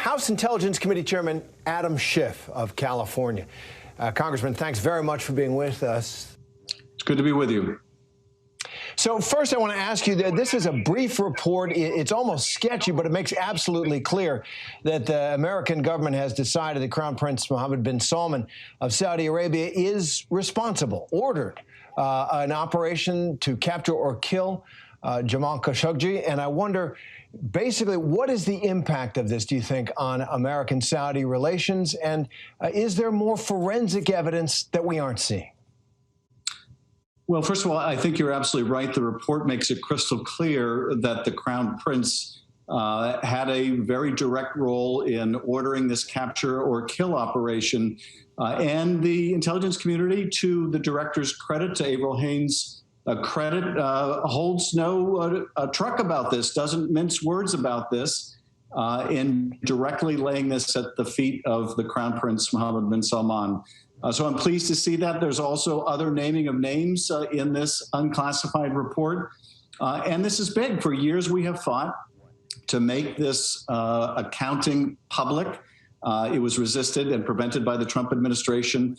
House Intelligence Committee Chairman Adam Schiff of California. Congressman, thanks very much for being with us. It's good to be with you. So first, I want to ask you that this is a brief report. It's almost sketchy, but it makes absolutely clear that the American government has decided that Crown Prince Mohammed bin Salman of Saudi Arabia is responsible, ordered an operation to capture or kill Jamal Khashoggi. And I wonder, basically, what is the impact of this, do you think, on American-Saudi relations? And is there more forensic evidence that we aren't seeing? Well, first of all, I think you're absolutely right. The report makes it crystal clear that the Crown Prince had a very direct role in ordering this capture or kill operation. And the intelligence community, to the director's credit, to Avril Haines' credit, holds no truck about this, doesn't mince words about this, in directly laying this at the feet of the Crown Prince Mohammed bin Salman. So I'm pleased to see that. There's also other naming of names in this unclassified report. And this is big. For years, we have fought to make this accounting public. It was resisted and prevented by the Trump administration.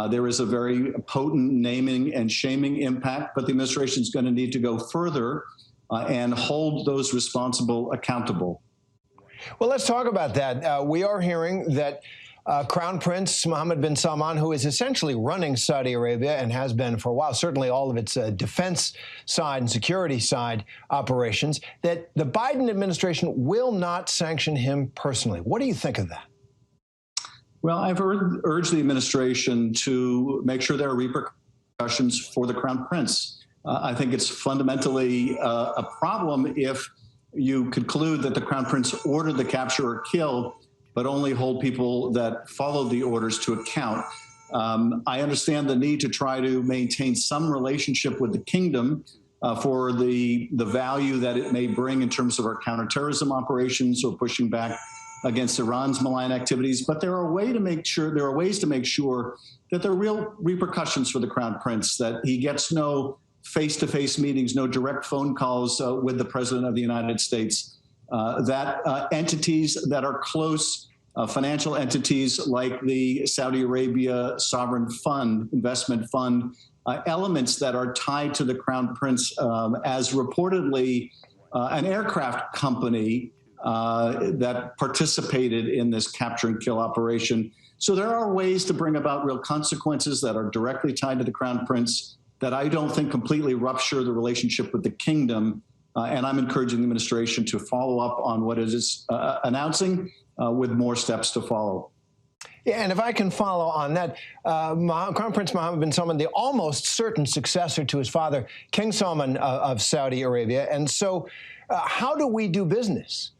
There is a very potent naming and shaming impact, but the administration is going to need to go further and hold those responsible accountable. Well, let's talk about that. We are hearing that Crown Prince Mohammed bin Salman, who is essentially running Saudi Arabia and has been for a while, certainly all of its defense side and security side operations, that the Biden administration will not sanction him personally. What do you think of that? Well, I've urged the administration to make sure there are repercussions for the Crown Prince. I think it's fundamentally a problem if you conclude that the Crown Prince ordered the capture or kill, but only hold people that followed the orders to account. I understand the need to try to maintain some relationship with the kingdom for the value that it may bring in terms of our counterterrorism operations or pushing back against Iran's malign activities. But there are ways to make sure that there are real repercussions for the Crown Prince, that he gets no face-to-face meetings, no direct phone calls with the President of the United States. That entities that are close, financial entities like the Saudi Arabia Sovereign Fund, Investment Fund, elements that are tied to the Crown Prince as reportedly an aircraft company that participated in this capture and kill operation. So there are ways to bring about real consequences that are directly tied to the Crown Prince that I don't think completely rupture the relationship with the kingdom. And I'm encouraging the administration to follow up on what it is announcing with more steps to follow. Yeah, and if I can follow on that, Crown Prince Mohammed bin Salman, the almost certain successor to his father, King Salman of Saudi Arabia. And so how do we do business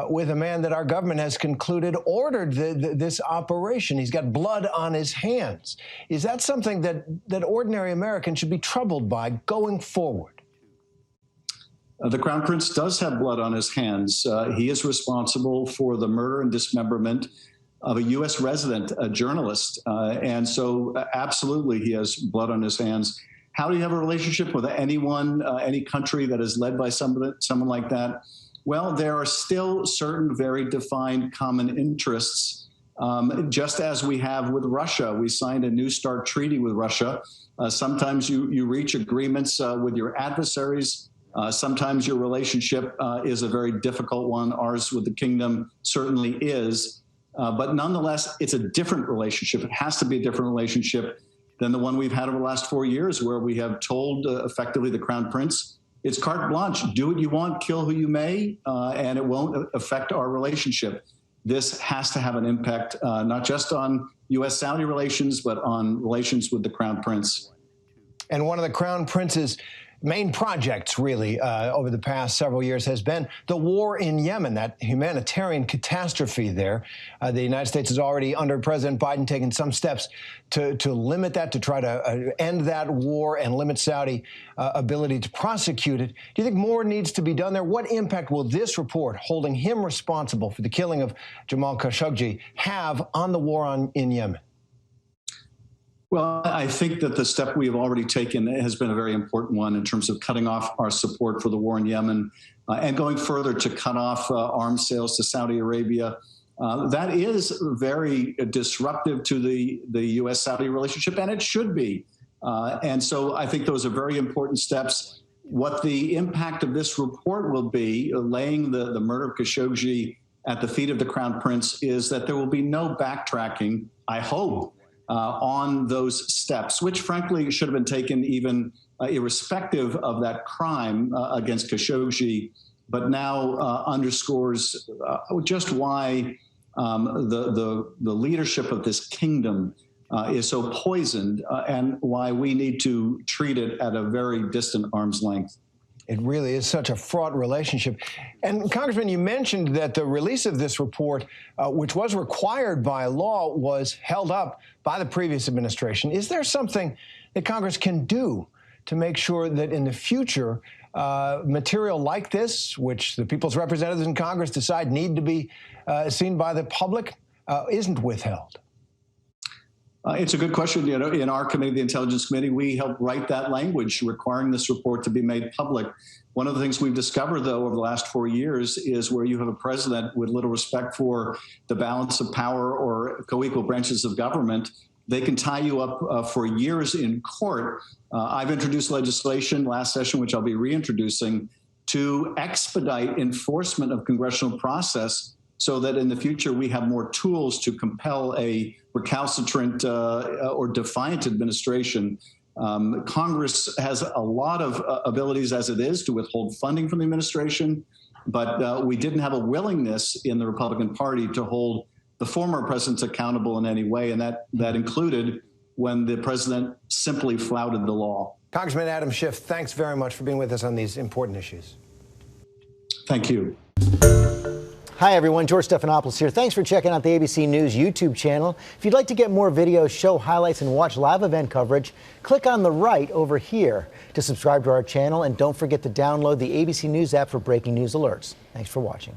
with a man that our government has concluded ordered this operation? He's got blood on his hands. Is that something that ordinary Americans should be troubled by going forward? The Crown Prince does have blood on his hands. He is responsible for the murder and dismemberment of a U.S. resident, a journalist. And so absolutely he has blood on his hands. How do you have a relationship with anyone, any country that is led by someone like that? Well, there are still certain very defined common interests, just as we have with Russia. We signed a New START treaty with Russia. Sometimes you reach agreements with your adversaries. Sometimes your relationship is a very difficult one. Ours with the kingdom certainly is. But nonetheless, it's a different relationship. It has to be a different relationship than the one we've had over the last 4 years, where we have told effectively the Crown Prince, it's carte blanche, do what you want, kill who you may, and it won't affect our relationship. This has to have an impact, not just on U.S.-Saudi relations, but on relations with the Crown Prince. And one of the Crown Prince's main projects, really, over the past several years has been the war in Yemen, that humanitarian catastrophe there. The United States is already, under President Biden, taken some steps to limit that, to try to end that war and limit Saudi ability to prosecute it. Do you think more needs to be done there? What impact will this report, holding him responsible for the killing of Jamal Khashoggi, have on the war in Yemen? Well, I think that the step we have already taken has been a very important one in terms of cutting off our support for the war in Yemen and going further to cut off arms sales to Saudi Arabia. That is very disruptive to the U.S.-Saudi relationship, and it should be. And so I think those are very important steps. What the impact of this report will be, laying the murder of Khashoggi at the feet of the Crown Prince, is that there will be no backtracking, I hope, on those steps, which frankly should have been taken even irrespective of that crime against Khashoggi, but now underscores just why the leadership of this kingdom is so poisoned, and why we need to treat it at a very distant arm's length. It really is such a fraught relationship. And Congressman, you mentioned that the release of this report, which was required by law, was held up by the previous administration. Is there something that Congress can do to make sure that in the future, material like this, which the people's representatives in Congress decide need to be seen by the public, isn't withheld? It's a good question. You know, in our committee, the Intelligence Committee, we helped write that language requiring this report to be made public. One of the things we've discovered, though, over the last 4 years is where you have a president with little respect for the balance of power or co-equal branches of government, they can tie you up for years in court. I've introduced legislation last session, which I'll be reintroducing, to expedite enforcement of congressional process so that in the future we have more tools to compel a recalcitrant or defiant administration. Congress has a lot of abilities as it is to withhold funding from the administration, but we didn't have a willingness in the Republican Party to hold the former presidents accountable in any way, and that included when the president simply flouted the law. Congressman Adam Schiff, thanks very much for being with us on these important issues. Thank you. Hi, everyone. George Stephanopoulos here. Thanks for checking out the ABC News YouTube channel. If you'd like to get more videos, show highlights, and watch live event coverage, click on the right over here to subscribe to our channel. And don't forget to download the ABC News app for breaking news alerts. Thanks for watching.